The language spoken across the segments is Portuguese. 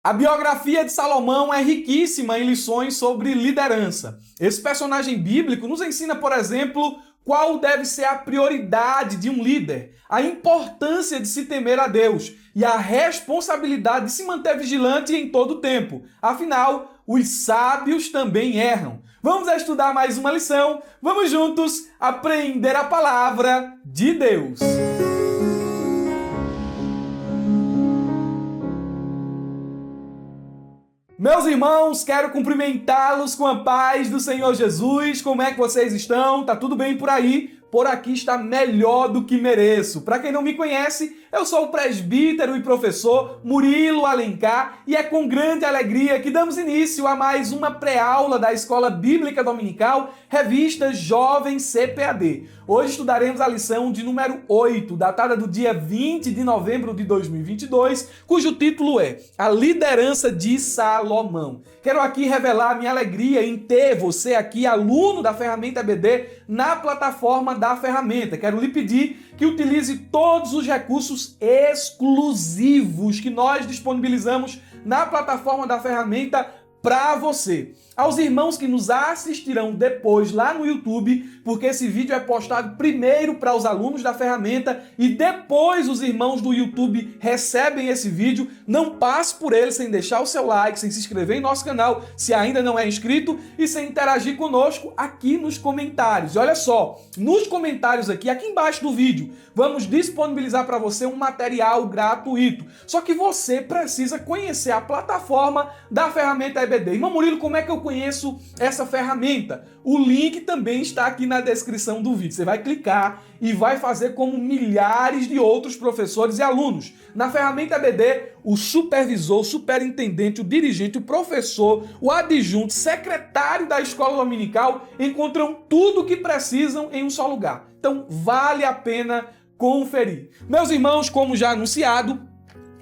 A biografia de Salomão é riquíssima em lições sobre liderança. Esse personagem bíblico nos ensina, por exemplo, qual deve ser a prioridade de um líder, a importância de se temer a Deus e a responsabilidade de se manter vigilante em todo o tempo. Afinal, os sábios também erram. Vamos estudar mais uma lição, vamos juntos aprender a palavra de Deus. Meus irmãos, quero cumprimentá-los com a paz do Senhor Jesus. Como é que vocês estão? Tá tudo bem por aí? Por aqui está melhor do que mereço. Para quem não me conhece, eu sou o presbítero e professor Murilo Alencar e é com grande alegria que damos início a mais uma pré-aula da Escola Bíblica Dominical, revista Jovem CPAD. Hoje estudaremos a lição de número 8, datada do dia 20 de novembro de 2022, cujo título é A Liderança de Salomão. Quero aqui revelar minha alegria em ter você aqui, aluno da ferramenta EBD, na plataforma da ferramenta. Quero lhe pedir que utilize todos os recursos exclusivos que nós disponibilizamos na plataforma da ferramenta para você. Aos irmãos que nos assistirão depois lá no YouTube, porque esse vídeo é postado primeiro para os alunos da ferramenta e depois os irmãos do YouTube recebem esse vídeo, não passe por ele sem deixar o seu like, sem se inscrever em nosso canal, se ainda não é inscrito, e sem interagir conosco aqui nos comentários. E olha só, nos comentários aqui embaixo do vídeo, vamos disponibilizar para você um material gratuito. Só que você precisa conhecer a plataforma da ferramenta EBD. Irmão Murilo, como é que eu conheço essa ferramenta? O link também está aqui na descrição do vídeo. Você vai clicar e vai fazer como milhares de outros professores e alunos. Na ferramenta EBD, o supervisor, o superintendente, o dirigente, o professor, o adjunto, secretário da escola dominical encontram tudo o que precisam em um só lugar. Então, vale a pena conferir. Meus irmãos, como já anunciado,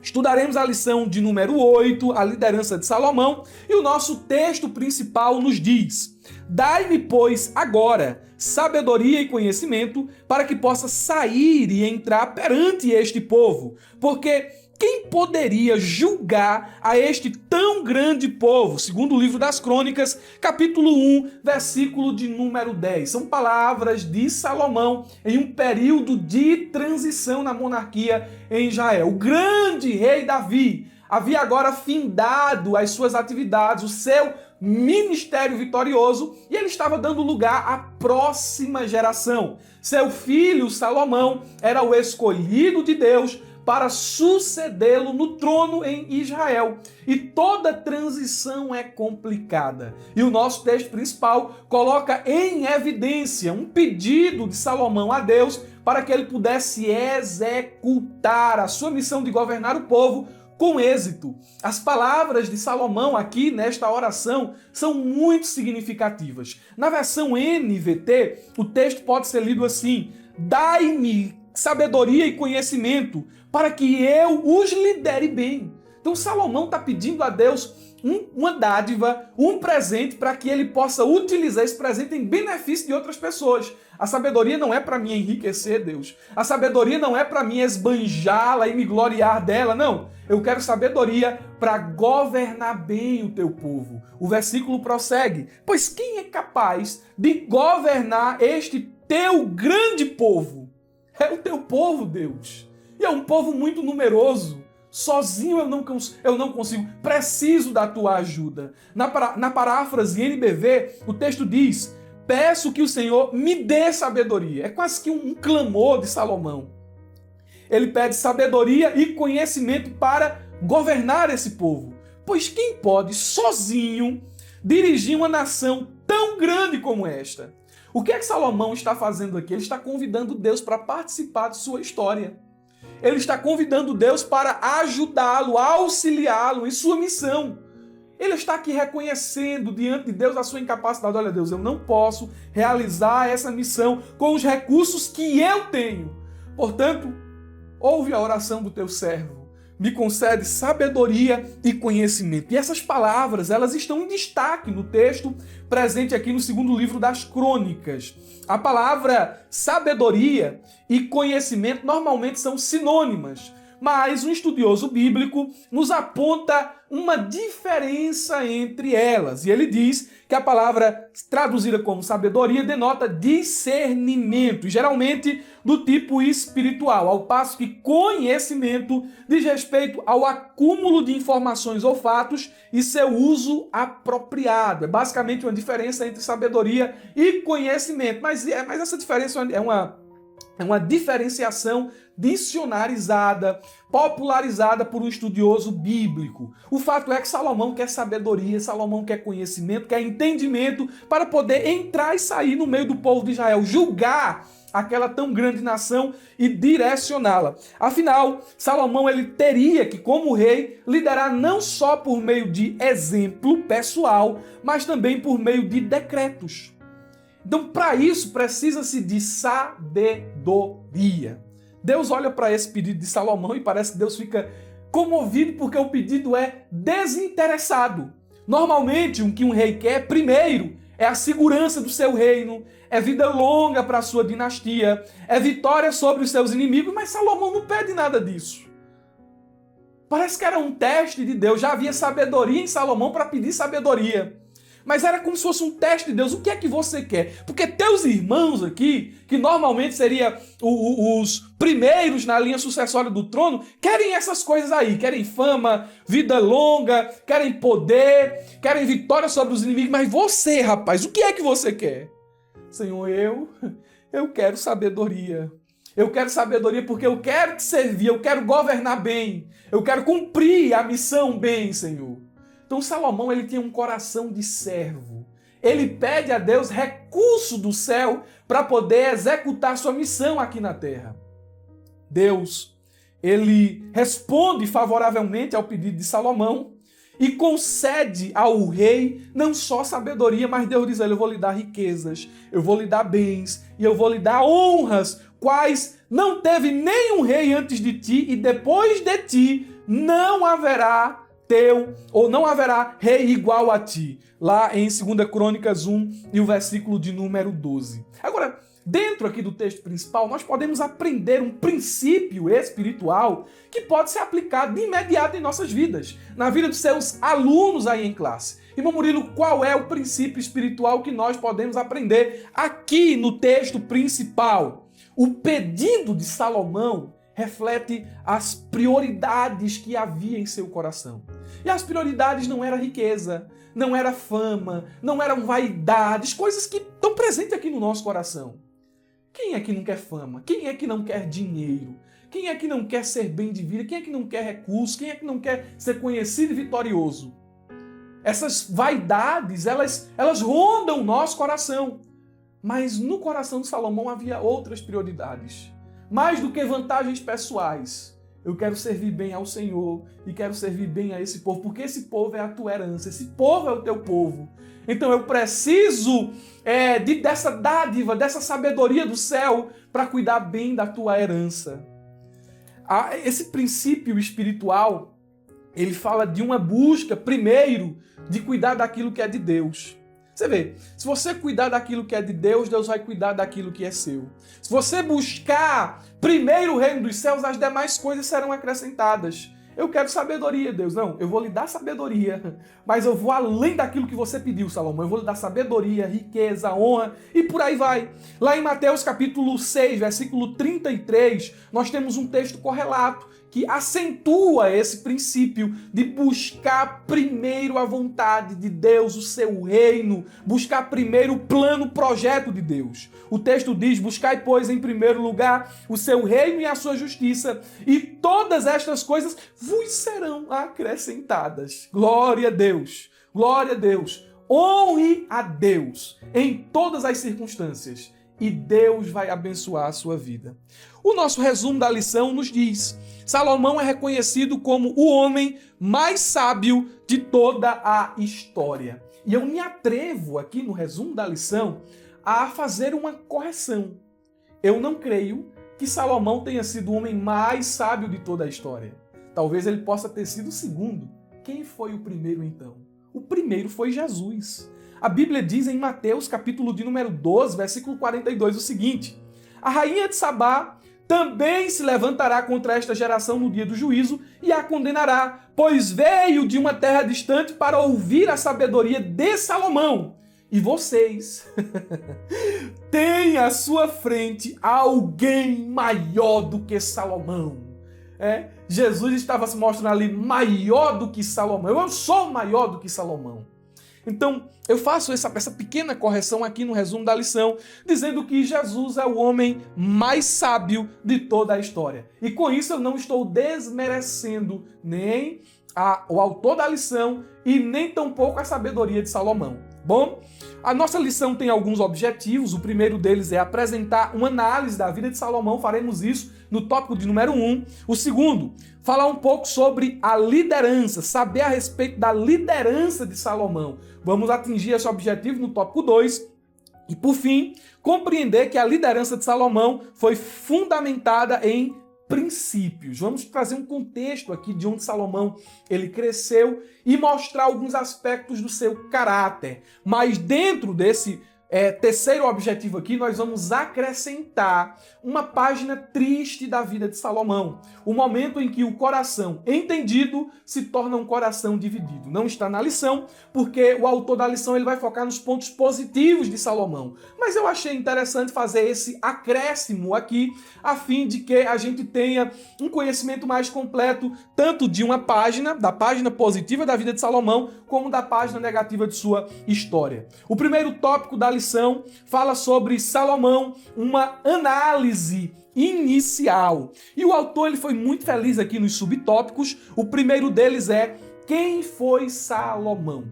estudaremos a lição de número 8, a liderança de Salomão, e o nosso texto principal nos diz: Dai-me, pois, agora sabedoria e conhecimento, para que possa sair e entrar perante este povo, porque quem poderia julgar a este tão grande povo? Segundo o livro das Crônicas, capítulo 1, versículo de número 10. São palavras de Salomão em um período de transição na monarquia em Israel. O grande rei Davi havia agora findado as suas atividades, o seu ministério vitorioso, e ele estava dando lugar à próxima geração. Seu filho Salomão era o escolhido de Deus para sucedê-lo no trono em Israel. E toda transição é complicada. E o nosso texto principal coloca em evidência um pedido de Salomão a Deus para que ele pudesse executar a sua missão de governar o povo com êxito. As palavras de Salomão aqui nesta oração são muito significativas. Na versão NVT, o texto pode ser lido assim: Dai-me sabedoria e conhecimento para que eu os lidere bem. Então Salomão está pedindo a Deus uma dádiva, um presente para que ele possa utilizar esse presente em benefício de outras pessoas. A sabedoria não é para mim enriquecer, Deus. A sabedoria não é para mim esbanjá-la e me gloriar dela, não. Eu quero sabedoria para governar bem o teu povo. O versículo prossegue: Pois quem é capaz de governar este teu grande povo? É o teu povo, Deus. E é um povo muito numeroso. Sozinho eu não consigo. Preciso da tua ajuda. Na paráfrase NBV, o texto diz: Peço que o Senhor me dê sabedoria. É quase que um clamor de Salomão. Ele pede sabedoria e conhecimento para governar esse povo. Pois quem pode sozinho dirigir uma nação tão grande como esta? O que é que Salomão está fazendo aqui? Ele está convidando Deus para participar de sua história. Ele está convidando Deus para ajudá-lo, auxiliá-lo em sua missão. Ele está aqui reconhecendo diante de Deus a sua incapacidade. Olha, Deus, eu não posso realizar essa missão com os recursos que eu tenho. Portanto, ouve a oração do teu servo. Me concede sabedoria e conhecimento. E essas palavras, elas estão em destaque no texto presente aqui no segundo livro das Crônicas. A palavra sabedoria e conhecimento normalmente são sinônimas, mas um estudioso bíblico nos aponta uma diferença entre elas. E ele diz que a palavra traduzida como sabedoria denota discernimento, geralmente do tipo espiritual, ao passo que conhecimento diz respeito ao acúmulo de informações ou fatos e seu uso apropriado. É basicamente uma diferença entre sabedoria e conhecimento, mas essa diferença é uma diferenciação dicionarizada, popularizada por um estudioso bíblico. O fato é que Salomão quer sabedoria, Salomão quer conhecimento, quer entendimento para poder entrar e sair no meio do povo de Israel, julgar aquela tão grande nação e direcioná-la. Afinal, Salomão ele teria que, como rei, liderar não só por meio de exemplo pessoal, mas também por meio de decretos. Então, para isso, precisa-se de sabedoria. Deus olha para esse pedido de Salomão e parece que Deus fica comovido porque o pedido é desinteressado. Normalmente, o que um rei quer, primeiro, é a segurança do seu reino, é vida longa para a sua dinastia, é vitória sobre os seus inimigos, mas Salomão não pede nada disso. Parece que era um teste de Deus, já havia sabedoria em Salomão para pedir sabedoria. Mas era como se fosse um teste de Deus. O que é que você quer? Porque teus irmãos aqui, que normalmente seriam os primeiros na linha sucessória do trono, querem essas coisas aí. Querem fama, vida longa, querem poder, querem vitória sobre os inimigos. Mas você, rapaz, o que é que você quer? Senhor, eu quero sabedoria. Eu quero sabedoria porque eu quero te servir, eu quero governar bem. Eu quero cumprir a missão bem, Senhor. Então Salomão ele tinha um coração de servo. Ele pede a Deus recurso do céu para poder executar sua missão aqui na terra. Deus, ele responde favoravelmente ao pedido de Salomão e concede ao rei não só sabedoria, mas Deus diz a ele, eu vou lhe dar riquezas, eu vou lhe dar bens e eu vou lhe dar honras, quais não teve nenhum rei antes de ti e depois de ti não haverá não haverá rei igual a ti. Lá em 2 Crônicas 1 e o versículo de número 12. Agora, dentro aqui do texto principal, nós podemos aprender um princípio espiritual que pode ser aplicado de imediato em nossas vidas, na vida dos seus alunos aí em classe. Irmão Murilo, qual é o princípio espiritual que nós podemos aprender aqui no texto principal? O pedido de Salomão reflete as prioridades que havia em seu coração. E as prioridades não eram riqueza, não era fama, não eram vaidades, coisas que estão presentes aqui no nosso coração. Quem é que não quer fama? Quem é que não quer dinheiro? Quem é que não quer ser bem de vida? Quem é que não quer recursos? Quem é que não quer ser conhecido e vitorioso? Essas vaidades, elas rondam o nosso coração. Mas no coração de Salomão havia outras prioridades. Mais do que vantagens pessoais, eu quero servir bem ao Senhor e quero servir bem a esse povo, porque esse povo é a tua herança, esse povo é o teu povo. Então eu preciso dessa dádiva, dessa sabedoria do céu para cuidar bem da tua herança. Esse princípio espiritual, ele fala de uma busca, primeiro, de cuidar daquilo que é de Deus. Você vê, se você cuidar daquilo que é de Deus, Deus vai cuidar daquilo que é seu. Se você buscar primeiro o reino dos céus, as demais coisas serão acrescentadas. Eu quero sabedoria, Deus. Não, eu vou lhe dar sabedoria, mas eu vou além daquilo que você pediu, Salomão. Eu vou lhe dar sabedoria, riqueza, honra e por aí vai. Lá em Mateus capítulo 6, versículo 33, nós temos um texto correlato que acentua esse princípio de buscar primeiro a vontade de Deus, o seu reino, buscar primeiro o plano, o projeto de Deus. O texto diz, buscai, pois, em primeiro lugar o seu reino e a sua justiça, e todas estas coisas vos serão acrescentadas. Glória a Deus, glória a Deus. Honre a Deus em todas as circunstâncias e Deus vai abençoar a sua vida. O nosso resumo da lição nos diz: Salomão é reconhecido como o homem mais sábio de toda a história. E eu me atrevo aqui no resumo da lição a fazer uma correção. Eu não creio que Salomão tenha sido o homem mais sábio de toda a história. Talvez ele possa ter sido o segundo. Quem foi o primeiro então? O primeiro foi Jesus. A Bíblia diz em Mateus capítulo de número 12, versículo 42 o seguinte: a rainha de Sabá também se levantará contra esta geração no dia do juízo e a condenará, pois veio de uma terra distante para ouvir a sabedoria de Salomão. E vocês têm à sua frente alguém maior do que Salomão. Jesus estava se mostrando ali maior do que Salomão. Eu sou maior do que Salomão. Então, eu faço essa pequena correção aqui no resumo da lição, dizendo que Jesus é o homem mais sábio de toda a história. E com isso eu não estou desmerecendo nem o autor da lição e nem tampouco a sabedoria de Salomão. Bom, a nossa lição tem alguns objetivos. O primeiro deles é apresentar uma análise da vida de Salomão. Faremos isso no tópico de número 1. O segundo, falar um pouco sobre a liderança, saber a respeito da liderança de Salomão. Vamos atingir esse objetivo no tópico 2. E, por fim, compreender que a liderança de Salomão foi fundamentada em princípios. Vamos trazer um contexto aqui de onde Salomão ele cresceu e mostrar alguns aspectos do seu caráter. Mas dentro desse terceiro objetivo aqui, nós vamos acrescentar uma página triste da vida de Salomão. O momento em que o coração entendido se torna um coração dividido. Não está na lição, porque o autor da lição ele vai focar nos pontos positivos de Salomão. Mas eu achei interessante fazer esse acréscimo aqui, a fim de que a gente tenha um conhecimento mais completo, tanto de uma página, da página positiva da vida de Salomão, como da página negativa de sua história. O primeiro tópico da lição fala sobre Salomão, uma análise inicial. E o autor ele foi muito feliz aqui nos subtópicos. O primeiro deles é: quem foi Salomão?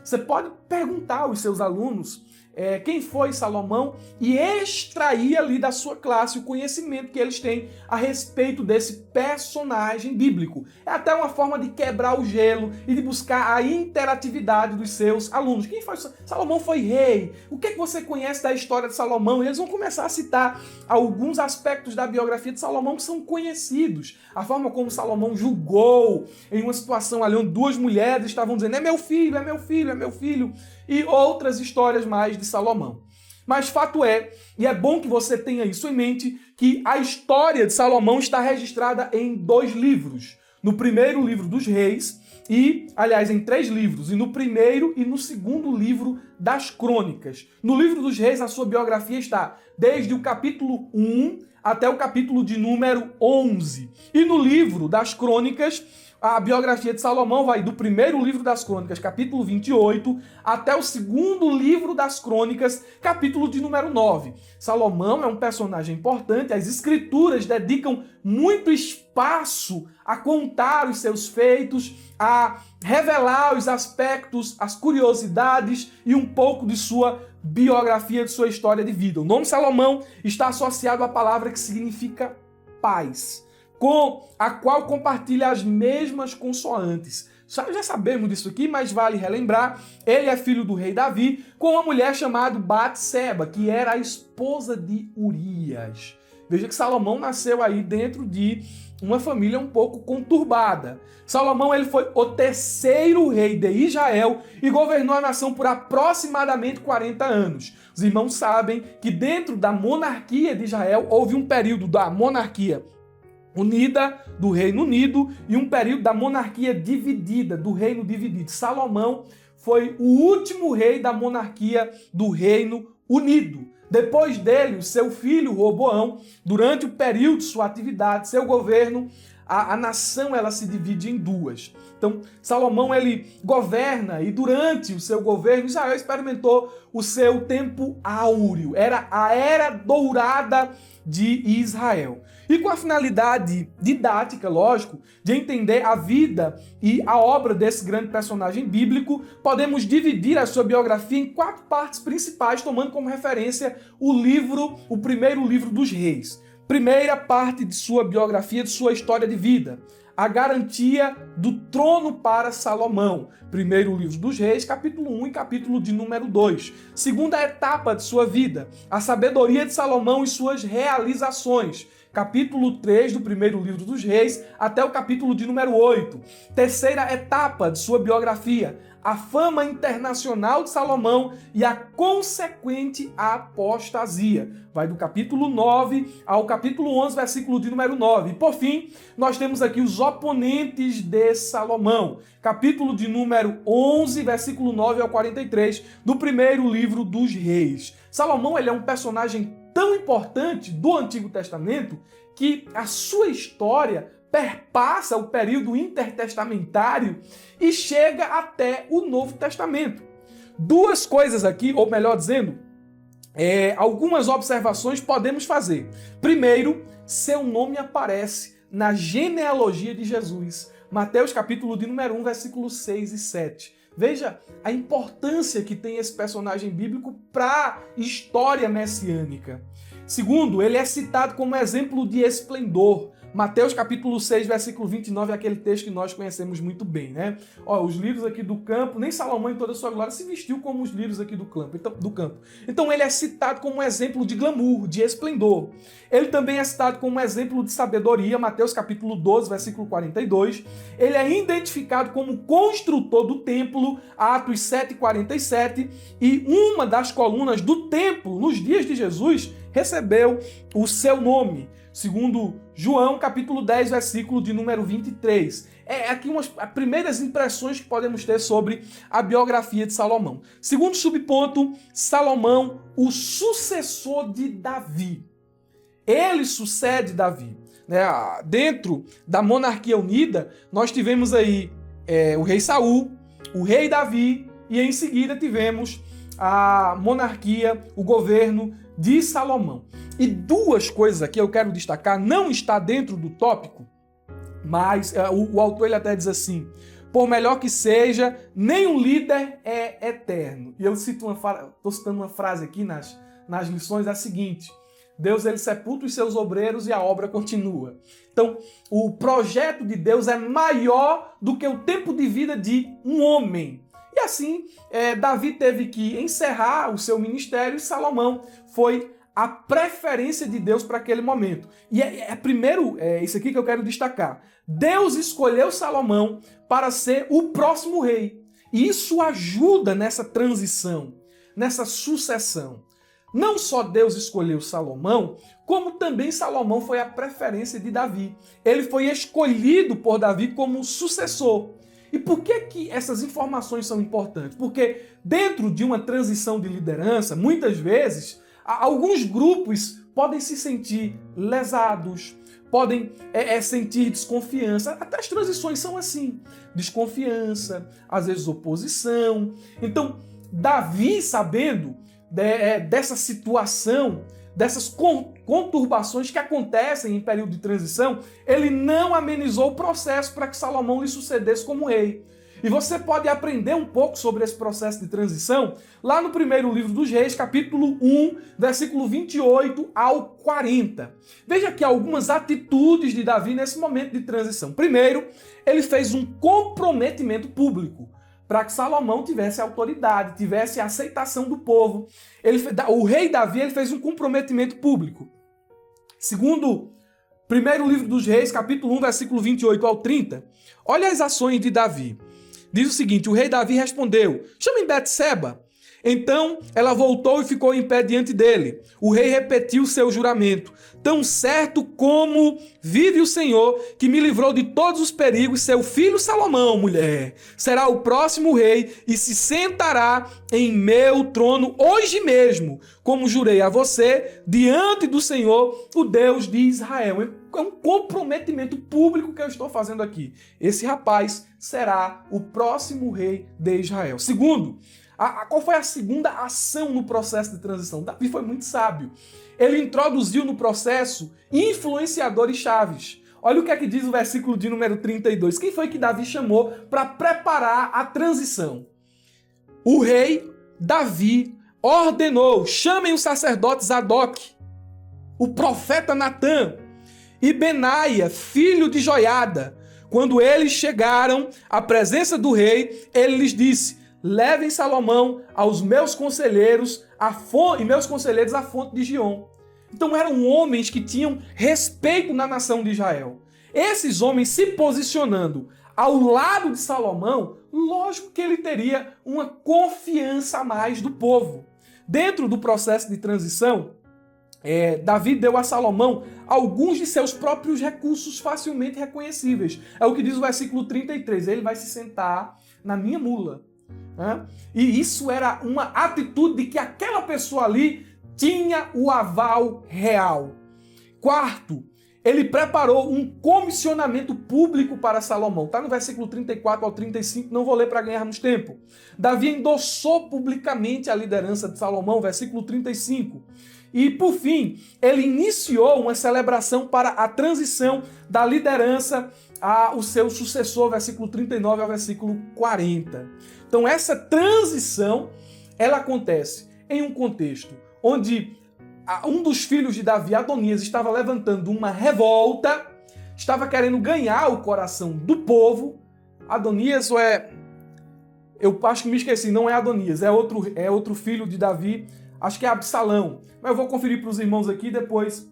Você pode perguntar aos seus alunos quem foi Salomão e extrair ali da sua classe o conhecimento que eles têm a respeito desse personagem bíblico. É até uma forma de quebrar o gelo e de buscar a interatividade dos seus alunos. Quem foi Salomão? Foi rei. O que você conhece da história de Salomão? E eles vão começar a citar alguns aspectos da biografia de Salomão que são conhecidos. A forma como Salomão julgou em uma situação ali onde duas mulheres estavam dizendo: é meu filho, é meu filho, é meu filho. E outras histórias mais de Salomão. Mas fato é, e é bom que você tenha isso em mente, que a história de Salomão está registrada em 2 livros. No primeiro livro dos Reis, aliás, em 3 livros, e no primeiro e no segundo livro das Crônicas. No livro dos Reis, a sua biografia está desde o capítulo 1 até o capítulo de número 11. E no livro das Crônicas, a biografia de Salomão vai do primeiro livro das Crônicas, capítulo 28, até o segundo livro das Crônicas, capítulo de número 9. Salomão é um personagem importante, as escrituras dedicam muito espaço a contar os seus feitos, a revelar os aspectos, as curiosidades e um pouco de sua biografia, de sua história de vida. O nome Salomão está associado à palavra que significa paz, com a qual compartilha as mesmas consoantes. Já sabemos disso aqui, mas vale relembrar. Ele é filho do rei Davi, com uma mulher chamada Batseba, que era a esposa de Urias. Veja que Salomão nasceu aí dentro de uma família um pouco conturbada. Salomão ele foi o 3º rei de Israel e governou a nação por aproximadamente 40 anos. Os irmãos sabem que dentro da monarquia de Israel houve um período da monarquia unida, do Reino Unido, e um período da monarquia dividida, do Reino dividido. Salomão foi o último rei da monarquia do Reino Unido. Depois dele, o seu filho Roboão, durante o período de sua atividade, seu governo, a nação ela se divide em 2. Então, Salomão ele governa e durante o seu governo, Israel experimentou o seu tempo áureo. Era a era dourada de Israel. E com a finalidade didática, lógico, de entender a vida e a obra desse grande personagem bíblico, podemos dividir a sua biografia em 4 partes principais, tomando como referência o primeiro livro dos Reis. Primeira parte de sua biografia, de sua história de vida. A garantia do trono para Salomão. Primeiro livro dos Reis, capítulo 1 e capítulo de número 2. Segunda etapa de sua vida. A sabedoria de Salomão e suas realizações. capítulo 3 do primeiro livro dos Reis até o capítulo de número 8. Terceira etapa de sua biografia, a fama internacional de Salomão e a consequente apostasia. Vai do capítulo 9 ao capítulo 11, versículo de número 9. E por fim, nós temos aqui os oponentes de Salomão. Capítulo de número 11, versículo 9 ao 43, do primeiro livro dos Reis. Salomão, ele é um personagem tão importante do Antigo Testamento que a sua história perpassa o período intertestamentário e chega até o Novo Testamento. Duas coisas aqui, ou melhor dizendo, algumas observações podemos fazer. Primeiro, seu nome aparece na genealogia de Jesus. Mateus capítulo de número 1, versículos 6 e 7. Veja a importância que tem esse personagem bíblico para a história messiânica. Segundo, ele é citado como exemplo de esplendor. Mateus capítulo 6, versículo 29 é aquele texto que nós conhecemos muito bem, né? Os lírios aqui do campo, nem Salomão em toda a sua glória se vestiu como os lírios aqui do campo. Então ele é citado como um exemplo de glamour, de esplendor. Ele também é citado como um exemplo de sabedoria, Mateus capítulo 12, versículo 42. Ele é identificado como construtor do templo, Atos 7, 47. E uma das colunas do templo, nos dias de Jesus, recebeu o seu nome. Segundo João, capítulo 10, versículo de número 23. Aqui umas primeiras impressões que podemos ter sobre a biografia de Salomão. Segundo subponto, Salomão, o sucessor de Davi. Ele sucede Davi. Dentro da monarquia unida, nós tivemos aí o rei Saul, o rei Davi, e em seguida tivemos a monarquia, o governo de Salomão. E duas coisas aqui eu quero destacar, não está dentro do tópico, mas o autor ele até diz assim: por melhor que seja, nenhum líder é eterno. E eu estou citando uma frase aqui nas lições, é a seguinte: Deus ele sepulta os seus obreiros e a obra continua. Então, o projeto de Deus é maior do que o tempo de vida de um homem. E assim, Davi teve que encerrar o seu ministério e Salomão foi a preferência de Deus para aquele momento. E primeiro, isso aqui que eu quero destacar. Deus escolheu Salomão para ser o próximo rei. E isso ajuda nessa transição, nessa sucessão. Não só Deus escolheu Salomão, como também Salomão foi a preferência de Davi. Ele foi escolhido por Davi como sucessor. E por que essas informações são importantes? Porque dentro de uma transição de liderança, muitas vezes, alguns grupos podem se sentir lesados, podem sentir desconfiança. Até as transições são assim. Desconfiança, às vezes oposição. Então, Davi, sabendo dessa situação, dessas conturbações que acontecem em período de transição, ele não amenizou o processo para que Salomão lhe sucedesse como rei. E você pode aprender um pouco sobre esse processo de transição lá no primeiro livro dos Reis, capítulo 1, versículo 28 ao 40. Veja aqui algumas atitudes de Davi nesse momento de transição. Primeiro, ele fez um comprometimento público para que Salomão tivesse autoridade, tivesse a aceitação do povo. O rei Davi ele fez um comprometimento público. Segundo, primeiro livro dos Reis, capítulo 1, versículo 28 ao 30. Olha as ações de Davi. Diz o seguinte: o rei Davi respondeu: chame Betseba. Então ela voltou e ficou em pé diante dele. O rei repetiu seu juramento: tão certo como vive o Senhor, que me livrou de todos os perigos, seu filho Salomão, mulher, será o próximo rei e se sentará em meu trono hoje mesmo, como jurei a você, diante do Senhor, o Deus de Israel. É um comprometimento público que eu estou fazendo aqui. Esse rapaz será o próximo rei de Israel. Segundo, qual foi a segunda ação no processo de transição? Davi foi muito sábio. Ele introduziu no processo influenciadores chaves. Olha o que é que diz o versículo de número 32. Quem foi que Davi chamou para preparar a transição? O rei Davi ordenou: chamem o sacerdote Zadok, o profeta Natã e Benaia, filho de Joiada. Quando eles chegaram à presença do rei, ele lhes disse: levem Salomão aos meus conselheiros e meus conselheiros à fonte de Giom. Então eram homens que tinham respeito na nação de Israel. Esses homens se posicionando ao lado de Salomão, lógico que ele teria uma confiança a mais do povo. Dentro do processo de transição, Davi deu a Salomão alguns de seus próprios recursos facilmente reconhecíveis. É o que diz o versículo 33, ele vai se sentar na minha mula. E isso era uma atitude de que aquela pessoa ali tinha o aval real. Quarto, ele preparou um comissionamento público para Salomão. Está no versículo 34 ao 35, não vou ler para ganharmos tempo. Davi endossou publicamente a liderança de Salomão, versículo 35. E, por fim, ele iniciou uma celebração para a transição da liderança ao seu sucessor, versículo 39 ao versículo 40. Então, essa transição, ela acontece em um contexto onde um dos filhos de Davi, Adonias, estava levantando uma revolta, estava querendo ganhar o coração do povo. Adonias eu acho que me esqueci, não é Adonias, é outro filho de Davi, acho que é Absalão. Mas eu vou conferir para os irmãos aqui, depois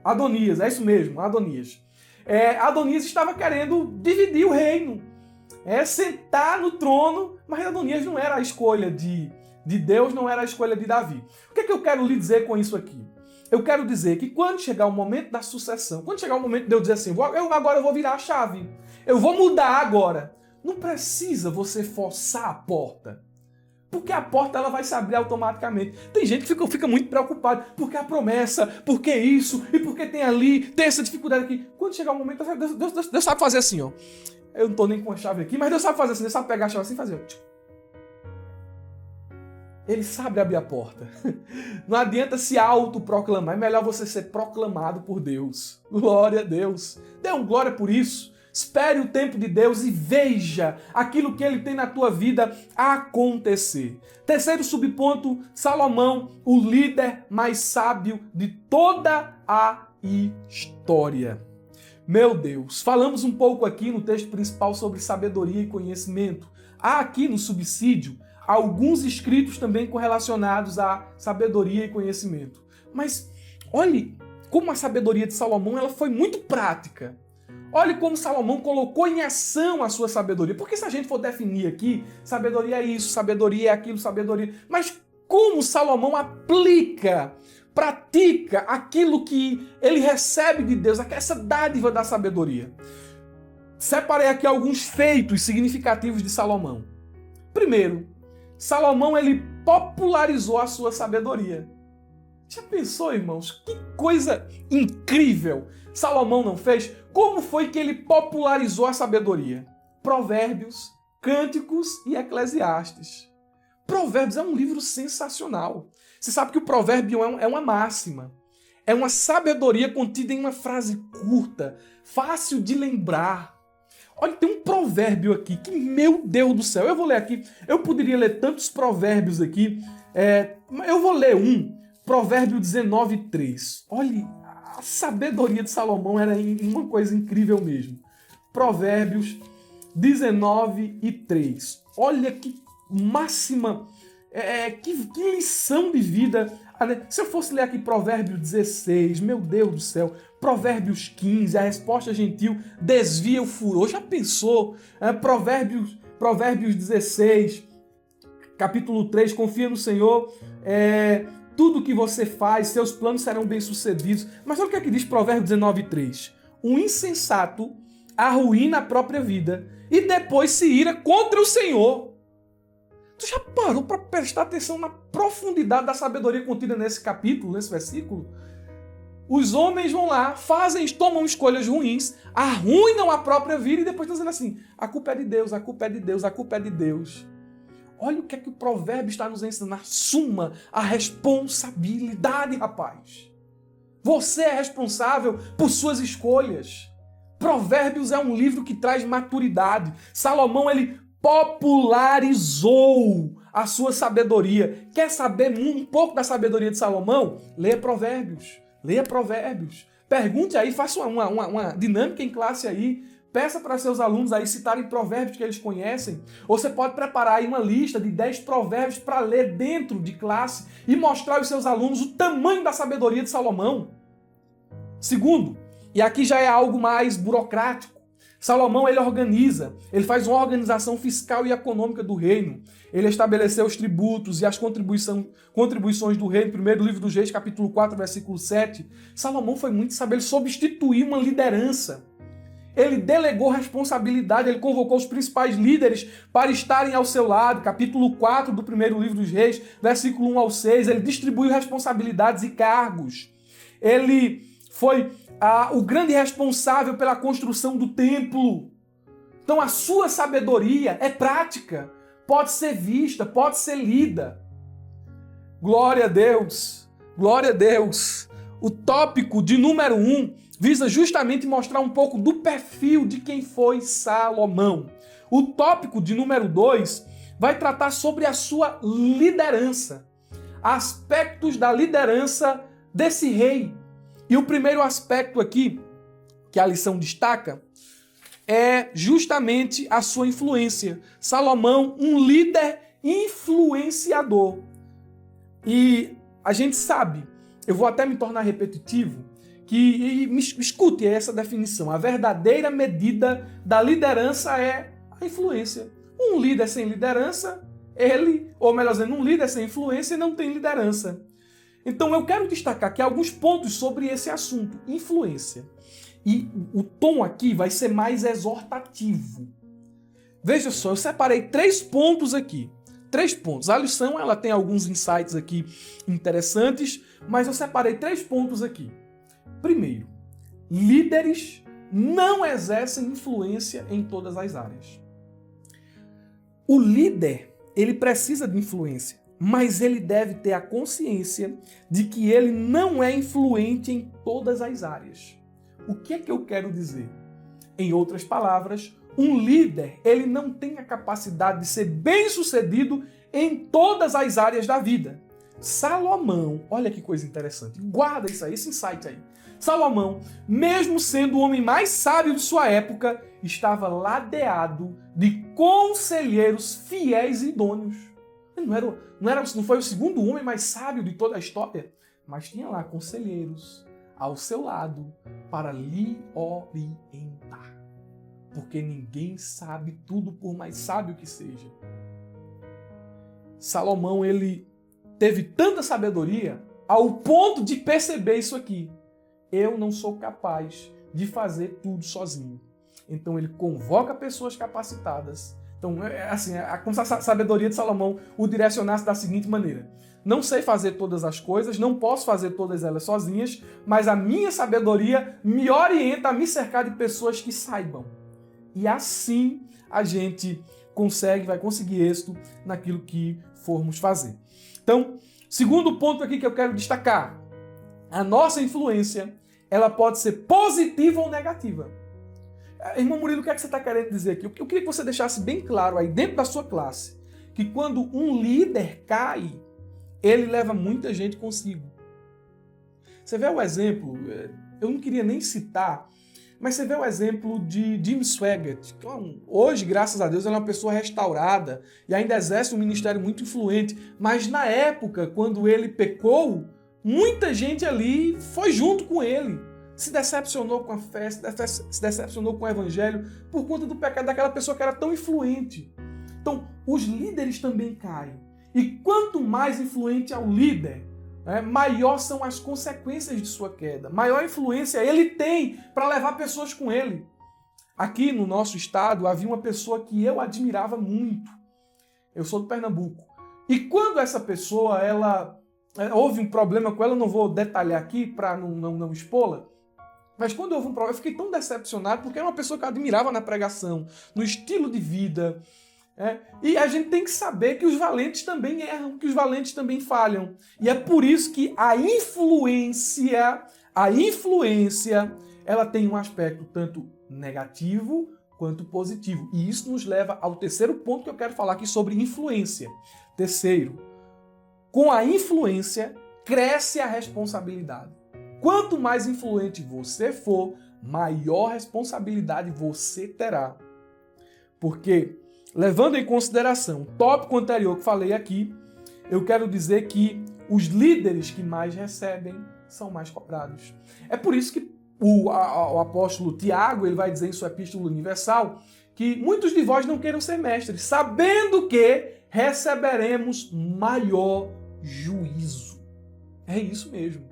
Adonias, é isso mesmo, Adonias. Adonias estava querendo dividir o reino, sentar no trono, mas Adonias não era a escolha de Deus, não era a escolha de Davi. O que é que eu quero lhe dizer com isso aqui? Eu quero dizer que quando chegar o momento da sucessão, quando chegar o momento de eu dizer assim, agora eu vou virar a chave, eu vou mudar agora, não precisa você forçar a porta, porque a porta ela vai se abrir automaticamente. Tem gente que fica muito preocupada, porque a promessa, porque isso, e porque tem ali, tem essa dificuldade aqui. Quando chegar o momento, Deus sabe fazer assim, ó. Eu não estou nem com a chave aqui, mas Deus sabe fazer assim, Deus sabe pegar a chave assim e fazer, ó. Ele sabe abrir a porta. Não adianta se autoproclamar. É melhor você ser proclamado por Deus. Glória a Deus. Dê um glória por isso. Espere o tempo de Deus e veja aquilo que Ele tem na tua vida acontecer. Terceiro subponto, Salomão, o líder mais sábio de toda a história. Meu Deus, falamos um pouco aqui no texto principal sobre sabedoria e conhecimento. Há aqui no subsídio alguns escritos também correlacionados à sabedoria e conhecimento. Mas olhe como a sabedoria de Salomão ela foi muito prática. Olhe como Salomão colocou em ação a sua sabedoria. Porque se a gente for definir aqui, sabedoria é isso, sabedoria é aquilo, sabedoria... Mas como Salomão pratica aquilo que ele recebe de Deus, essa dádiva da sabedoria. Separei aqui alguns feitos significativos de Salomão. Primeiro, Salomão ele popularizou a sua sabedoria. Já pensou, irmãos? Que coisa incrível Salomão não fez? Como foi que ele popularizou a sabedoria? Provérbios, Cânticos e Eclesiastes. Provérbios é um livro sensacional. Você sabe que o provérbio é uma máxima. É uma sabedoria contida em uma frase curta, fácil de lembrar. Olha, tem um provérbio aqui que, meu Deus do céu, eu vou ler aqui. Eu poderia ler tantos provérbios aqui. Eu vou ler Provérbio 19:3. Olha, a sabedoria de Salomão era uma coisa incrível mesmo. Provérbios 19:3. Olha que máxima, que lição de vida. Se eu fosse ler aqui Provérbios 16, meu Deus do céu, Provérbios 15, a resposta gentil desvia o furor. Já pensou? Provérbios 16, capítulo 3, confia no Senhor, tudo que você faz, seus planos serão bem-sucedidos. Mas olha o que é que diz Provérbios 19:3. O insensato arruína a própria vida e depois se ira contra o Senhor. Tu já parou para prestar atenção na profundidade da sabedoria contida nesse capítulo, nesse versículo? Os homens vão lá, tomam escolhas ruins, arruinam a própria vida e depois estão dizendo assim, a culpa é de Deus, a culpa é de Deus, a culpa é de Deus. Olha o que é que o provérbio está nos ensinando. Assuma a responsabilidade, rapaz. Você é responsável por suas escolhas. Provérbios é um livro que traz maturidade. Salomão, ele popularizou a sua sabedoria. Quer saber um pouco da sabedoria de Salomão? Leia Provérbios. Leia Provérbios. Pergunte aí, faça uma dinâmica em classe aí. peça para seus alunos aí citarem provérbios que eles conhecem. Ou você pode preparar aí uma lista de 10 provérbios para ler dentro de classe e mostrar aos seus alunos o tamanho da sabedoria de Salomão. Segundo, e aqui já é algo mais burocrático, Salomão ele organiza, ele faz uma organização fiscal e econômica do reino. Ele estabeleceu os tributos e as contribuições do reino. Primeiro livro dos Reis, capítulo 4, versículo 7. Salomão foi muito sábio, ele substituiu uma liderança. Ele delegou responsabilidade, ele convocou os principais líderes para estarem ao seu lado. Capítulo 4 do primeiro livro dos Reis, versículo 1 ao 6. Ele distribuiu responsabilidades e cargos. Ele foi o grande responsável pela construção do templo. Então a sua sabedoria é prática, pode ser vista, pode ser lida. Glória a Deus, glória a Deus. O tópico de número 1 visa justamente mostrar um pouco do perfil de quem foi Salomão. O tópico de número 2 vai tratar sobre a sua liderança, aspectos da liderança desse rei. E o primeiro aspecto aqui, que a lição destaca, é justamente a sua influência. Salomão, um líder influenciador. E a gente sabe, eu vou até me tornar repetitivo, que escute essa definição. A verdadeira medida da liderança é a influência. Um líder sem liderança, ou melhor dizendo, um líder sem influência não tem liderança. Então eu quero destacar aqui alguns pontos sobre esse assunto, influência. E o tom aqui vai ser mais exortativo. Veja só, eu separei 3 pontos aqui. 3 pontos. A lição ela tem alguns insights aqui interessantes, mas eu separei 3 pontos aqui. Primeiro, líderes não exercem influência em todas as áreas. O líder, ele precisa de influência, mas ele deve ter a consciência de que ele não é influente em todas as áreas. O que é que eu quero dizer? Em outras palavras, um líder, ele não tem a capacidade de ser bem-sucedido em todas as áreas da vida. Salomão, olha que coisa interessante, guarda isso aí, esse insight aí. Salomão, mesmo sendo o homem mais sábio de sua época, estava ladeado de conselheiros fiéis e idôneos. Não foi o segundo homem mais sábio de toda a história, mas tinha lá conselheiros ao seu lado para lhe orientar. Porque ninguém sabe tudo, por mais sábio que seja. Salomão, ele teve tanta sabedoria ao ponto de perceber isso aqui. Eu não sou capaz de fazer tudo sozinho. Então ele convoca pessoas capacitadas. Então, assim, como se a sabedoria de Salomão o direcionasse da seguinte maneira: não sei fazer todas as coisas, não posso fazer todas elas sozinhas, mas a minha sabedoria me orienta a me cercar de pessoas que saibam. E assim a gente vai conseguir êxito naquilo que formos fazer. Então, segundo ponto aqui que eu quero destacar: a nossa influência, ela pode ser positiva ou negativa. Irmão Murilo, o que é que você está querendo dizer aqui? Eu queria que você deixasse bem claro aí dentro da sua classe que quando um líder cai, ele leva muita gente consigo. Você vê o exemplo, eu não queria nem citar, mas você vê o exemplo de Jim Swaggart. Hoje, graças a Deus, ele é uma pessoa restaurada e ainda exerce um ministério muito influente. Mas na época, quando ele pecou, muita gente ali foi junto com ele. Se decepcionou com a fé, se decepcionou com o evangelho por conta do pecado daquela pessoa que era tão influente. Então, os líderes também caem. E quanto mais influente é o líder, maior são as consequências de sua queda. Maior influência ele tem para levar pessoas com ele. Aqui no nosso estado havia uma pessoa que eu admirava muito. Eu sou do Pernambuco. E quando essa pessoa, houve um problema com ela, eu não vou detalhar aqui para não expô-la, mas quando houve um problema, eu fiquei tão decepcionado porque era uma pessoa que eu admirava na pregação, no estilo de vida. E a gente tem que saber que os valentes também erram, que os valentes também falham. E é por isso que a influência, ela tem um aspecto tanto negativo quanto positivo. E isso nos leva ao terceiro ponto que eu quero falar aqui sobre influência. Terceiro, com a influência, cresce a responsabilidade. Quanto mais influente você for, maior responsabilidade você terá. Porque, levando em consideração o tópico anterior que falei aqui, eu quero dizer que os líderes que mais recebem são mais cobrados. É por isso que o apóstolo Tiago, ele vai dizer em sua epístola universal que muitos de vós não queiram ser mestres, sabendo que receberemos maior juízo. É isso mesmo.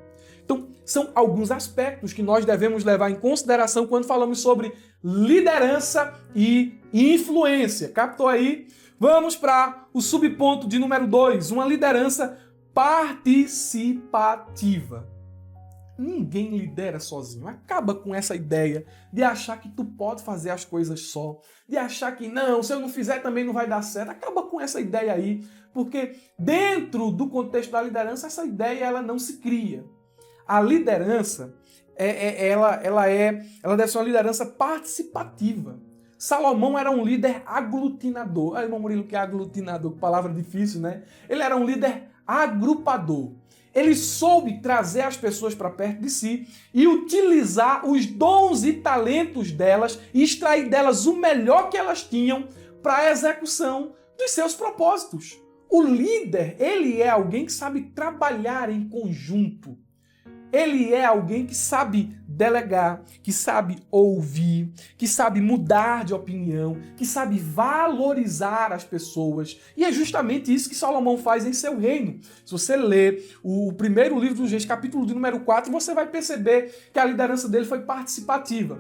Então, são alguns aspectos que nós devemos levar em consideração quando falamos sobre liderança e influência. Captou aí? Vamos para o subponto de número 2, uma liderança participativa. Ninguém lidera sozinho. Acaba com essa ideia de achar que tu pode fazer as coisas só, de achar que não, se eu não fizer também não vai dar certo. Acaba com essa ideia aí, porque dentro do contexto da liderança, essa ideia ela não se cria. A liderança, ela deve ser uma liderança participativa. Salomão era um líder aglutinador. Ai, irmão Murilo, que é aglutinador? Palavra difícil, né? Ele era um líder agrupador. Ele soube trazer as pessoas para perto de si e utilizar os dons e talentos delas e extrair delas o melhor que elas tinham para a execução dos seus propósitos. O líder, ele é alguém que sabe trabalhar em conjunto. Ele é alguém que sabe delegar, que sabe ouvir, que sabe mudar de opinião, que sabe valorizar as pessoas. E é justamente isso que Salomão faz em seu reino. Se você ler o primeiro livro dos Reis, capítulo de número 4, você vai perceber que a liderança dele foi participativa.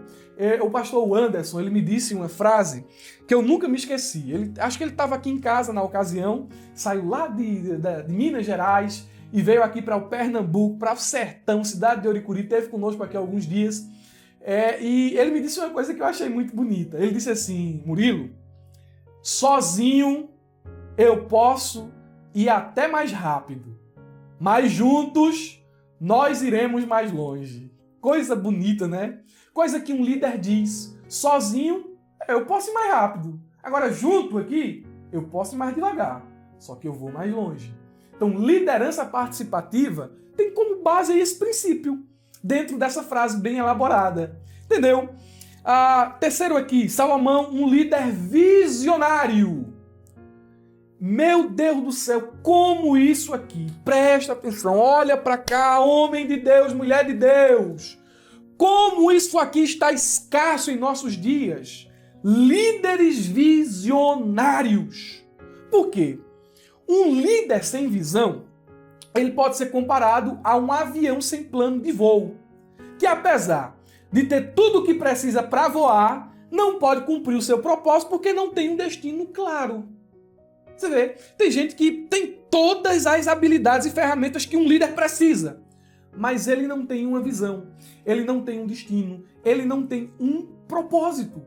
O pastor Anderson, ele me disse uma frase que eu nunca me esqueci. Acho que ele estava aqui em casa na ocasião, saiu lá de Minas Gerais, e veio aqui para o Pernambuco, para o sertão, cidade de Oricuri, esteve conosco aqui há alguns dias. E ele me disse uma coisa que eu achei muito bonita. Ele disse assim: Murilo, sozinho eu posso ir até mais rápido, mas juntos nós iremos mais longe. Coisa bonita, né? Coisa que um líder diz. Sozinho eu posso ir mais rápido. Agora, junto aqui, eu posso ir mais devagar. Só que eu vou mais longe. Então, liderança participativa tem como base esse princípio, dentro dessa frase bem elaborada. Entendeu? Terceiro aqui, Salomão, um líder visionário. Meu Deus do céu, como isso aqui? Presta atenção, olha para cá, homem de Deus, mulher de Deus. Como isso aqui está escasso em nossos dias. Líderes visionários. Por quê? Um líder sem visão, ele pode ser comparado a um avião sem plano de voo, que apesar de ter tudo o que precisa para voar, não pode cumprir o seu propósito porque não tem um destino claro. Você vê, tem gente que tem todas as habilidades e ferramentas que um líder precisa, mas ele não tem uma visão, ele não tem um destino, ele não tem um propósito.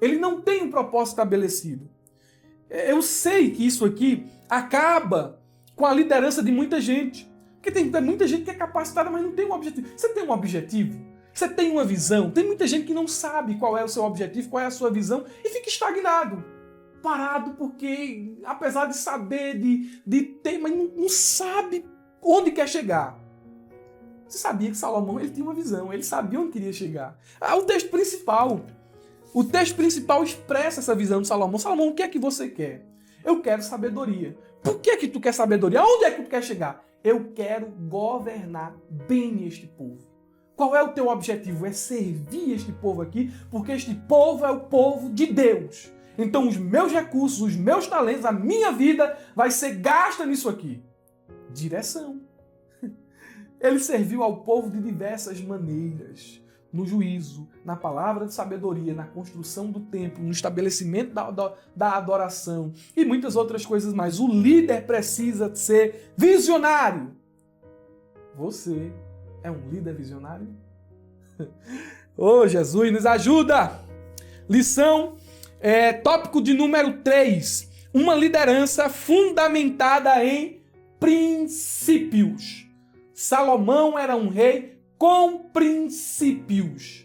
Ele não tem um propósito estabelecido. Eu sei que isso aqui acaba com a liderança de muita gente. Porque tem muita gente que é capacitada, mas não tem um objetivo. Você tem um objetivo? Você tem uma visão? Tem muita gente que não sabe qual é o seu objetivo, qual é a sua visão, e fica estagnado. Parado porque, apesar de saber, de ter, mas não sabe onde quer chegar. Você sabia que Salomão ele tinha uma visão, ele sabia onde queria chegar. O texto principal expressa essa visão de Salomão. Salomão, o que é que você quer? Eu quero sabedoria. Por que é que tu quer sabedoria? Aonde é que tu quer chegar? Eu quero governar bem este povo. Qual é o teu objetivo? É servir este povo aqui, porque este povo é o povo de Deus. Então os meus recursos, os meus talentos, a minha vida vai ser gasta nisso aqui. Direção. Ele serviu ao povo de diversas maneiras. No juízo, na palavra de sabedoria, na construção do templo, no estabelecimento da adoração e muitas outras coisas mais. O líder precisa ser visionário. Você é um líder visionário? Oh, Jesus, nos ajuda! Lição, tópico de número 3. Uma liderança fundamentada em princípios. Salomão era um rei com princípios.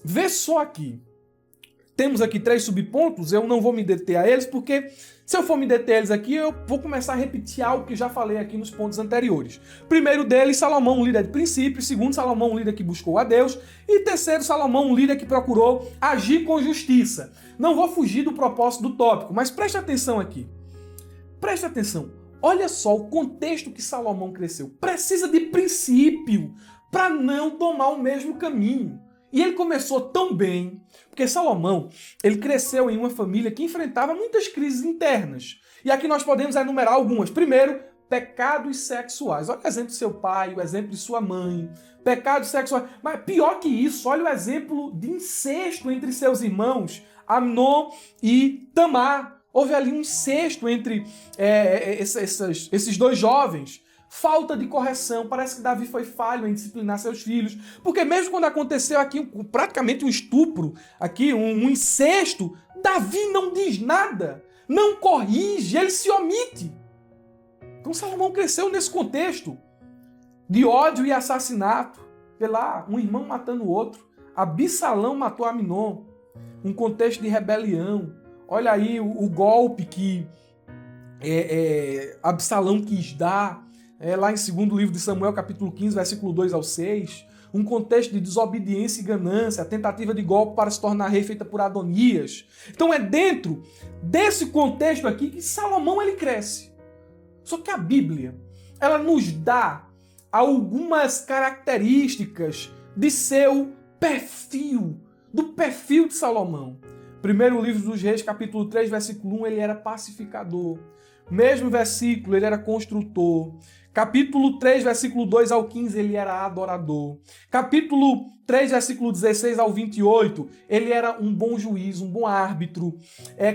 Vê só aqui. temos aqui 3 subpontos, eu não vou me deter a eles, porque se eu for me deter a eles aqui, eu vou começar a repetir algo que já falei aqui nos pontos anteriores. Primeiro deles, Salomão, um líder de princípios. Segundo, Salomão, um líder que buscou a Deus. E terceiro, Salomão, um líder que procurou agir com justiça. Não vou fugir do propósito do tópico, mas preste atenção aqui. Preste atenção. Olha só o contexto que Salomão cresceu. Precisa de princípio para não tomar o mesmo caminho. E ele começou tão bem, porque Salomão, ele cresceu em uma família que enfrentava muitas crises internas. E aqui nós podemos enumerar algumas. Primeiro, pecados sexuais. Olha o exemplo do seu pai, o exemplo de sua mãe. Pecados sexuais. Mas pior que isso, olha o exemplo de incesto entre seus irmãos, Amnon e Tamar. Houve ali um incesto entre esses dois jovens. Falta de correção. Parece que Davi foi falho em disciplinar seus filhos. Porque mesmo quando aconteceu aqui praticamente um estupro, aqui um incesto, Davi não diz nada. Não corrige, ele se omite. Então Salomão cresceu nesse contexto de ódio e assassinato. Vê lá, um irmão matando o outro. Absalão matou Aminon. Um contexto de rebelião. Olha aí o golpe que Absalão quis dar. Lá em 2º livro de Samuel, capítulo 15, versículo 2 ao 6, um contexto de desobediência e ganância, a tentativa de golpe para se tornar rei feita por Adonias. Então é dentro desse contexto aqui que Salomão ele cresce. Só que a Bíblia, ela nos dá algumas características de seu perfil, do perfil de Salomão. Primeiro livro dos Reis, capítulo 3, versículo 1, ele era pacificador. Mesmo versículo, ele era construtor. Capítulo 3, versículo 2 ao 15, ele era adorador. Capítulo 3, versículo 16 ao 28, ele era um bom juiz, um bom árbitro.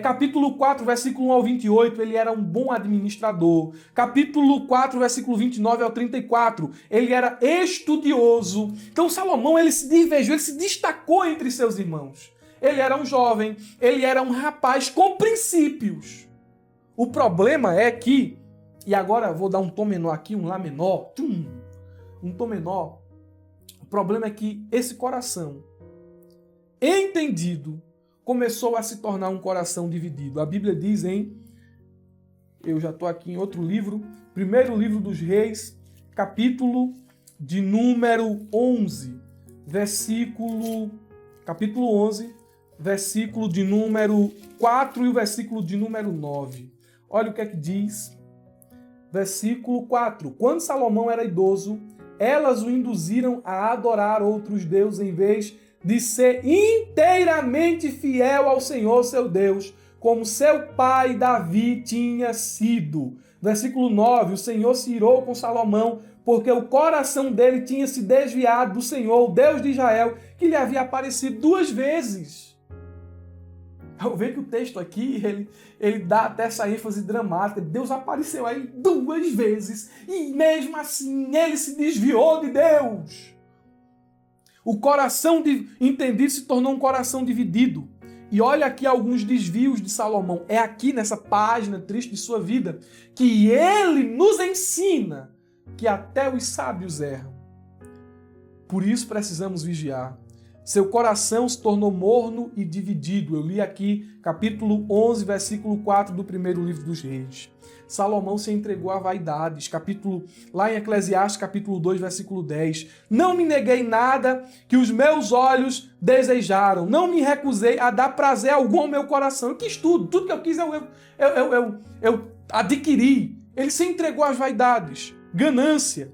Capítulo 4, versículo 1 ao 28, ele era um bom administrador. Capítulo 4, versículo 29 ao 34, ele era estudioso. Então Salomão, ele se divergiu, ele se destacou entre seus irmãos. Ele era um jovem, ele era um rapaz com princípios. O problema é que, e agora vou dar um tom menor aqui, um lá menor, um tom menor. O problema é que esse coração, entendido, começou a se tornar um coração dividido. A Bíblia diz eu já estou aqui em outro livro, primeiro livro dos Reis, capítulo de número 11, capítulo 11, versículo de número 4 e o versículo de número 9. Olha o que é que diz. Versículo 4. Quando Salomão era idoso, elas o induziram a adorar outros deuses em vez de ser inteiramente fiel ao Senhor, seu Deus, como seu pai Davi tinha sido. Versículo 9. O Senhor se irou com Salomão, porque o coração dele tinha se desviado do Senhor, o Deus de Israel, que lhe havia aparecido 2 vezes. Eu vejo que o texto aqui, ele dá até essa ênfase dramática. Deus apareceu a ele 2 vezes e mesmo assim ele se desviou de Deus. O coração entendido se tornou um coração dividido. E olha aqui alguns desvios de Salomão. É aqui nessa página triste de sua vida que ele nos ensina que até os sábios erram. Por isso precisamos vigiar. Seu coração se tornou morno e dividido. Eu li aqui capítulo 11, versículo 4 do primeiro livro dos Reis. Salomão se entregou a vaidades. Lá em Eclesiastes, capítulo 2, versículo 10. Não me neguei nada que os meus olhos desejaram. Não me recusei a dar prazer algum ao meu coração. Eu quis tudo que eu quis eu adquiri. Ele se entregou às vaidades. Ganância.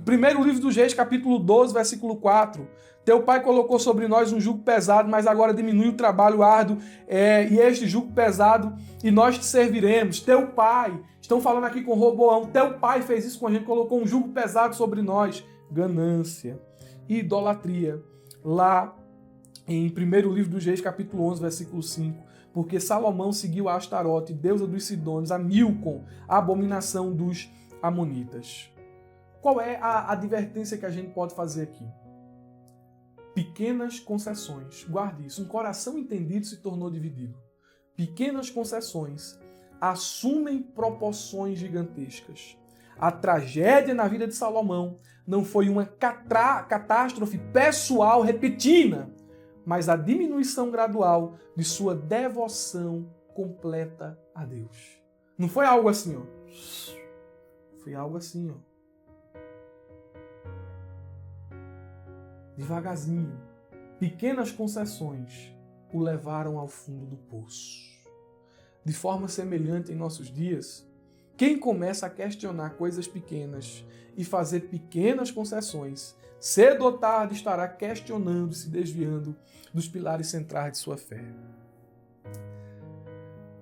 Primeiro livro dos Reis, capítulo 12, versículo 4. Teu pai colocou sobre nós um jugo pesado, mas agora diminui o trabalho árduo e este jugo pesado, e nós te serviremos. Teu pai, estão falando aqui com Roboão, teu pai fez isso com a gente, colocou um jugo pesado sobre nós. Ganância, idolatria. Lá em primeiro livro dos Reis, capítulo 11, versículo 5. Porque Salomão seguiu a Astarote, deusa dos Sidônios, a Milcom, a abominação dos Amonitas. Qual é a advertência que a gente pode fazer aqui? Pequenas concessões. Guarde isso. Um coração entendido se tornou dividido. Pequenas concessões assumem proporções gigantescas. A tragédia na vida de Salomão não foi uma catástrofe pessoal repentina, mas a diminuição gradual de sua devoção completa a Deus. Não foi algo assim, ó. Foi algo assim, ó. Devagarzinho, pequenas concessões o levaram ao fundo do poço. De forma semelhante em nossos dias, quem começa a questionar coisas pequenas e fazer pequenas concessões, cedo ou tarde estará questionando e se desviando dos pilares centrais de sua fé.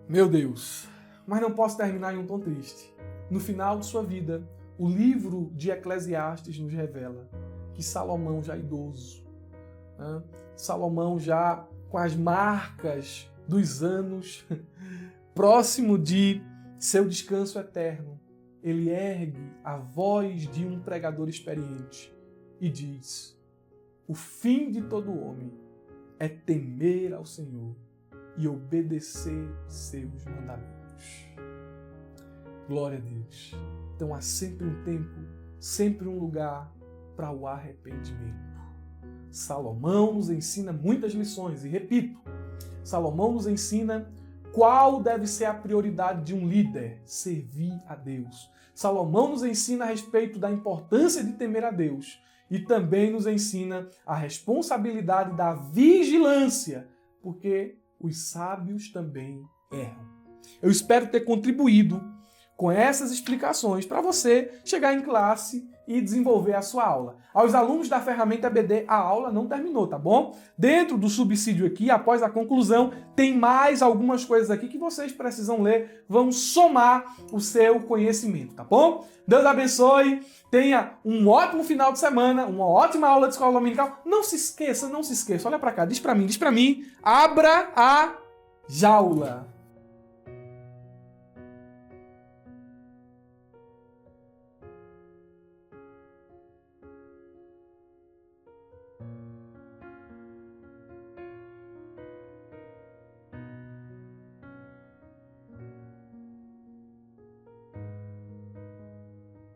Meu Deus, mas não posso terminar em um tom triste. No final de sua vida, o livro de Eclesiastes nos revela que Salomão já idoso, Salomão já com as marcas dos anos, próximo de seu descanso eterno, ele ergue a voz de um pregador experiente e diz: o fim de todo homem é temer ao Senhor e obedecer seus mandamentos. Glória a Deus. Então há sempre um tempo, sempre um lugar para o arrependimento. Salomão nos ensina muitas lições e, repito, Salomão nos ensina qual deve ser a prioridade de um líder: servir a Deus. Salomão nos ensina a respeito da importância de temer a Deus e também nos ensina a responsabilidade da vigilância, porque os sábios também erram. Eu espero ter contribuído com essas explicações para você chegar em classe e desenvolver a sua aula. Aos alunos da ferramenta EBD, a aula não terminou, tá bom? Dentro do subsídio aqui, após a conclusão, tem mais algumas coisas aqui que vocês precisam ler, vão somar o seu conhecimento, tá bom? Deus abençoe, tenha um ótimo final de semana, uma ótima aula de escola dominical. Não se esqueça, olha para cá, diz para mim, abra a jaula.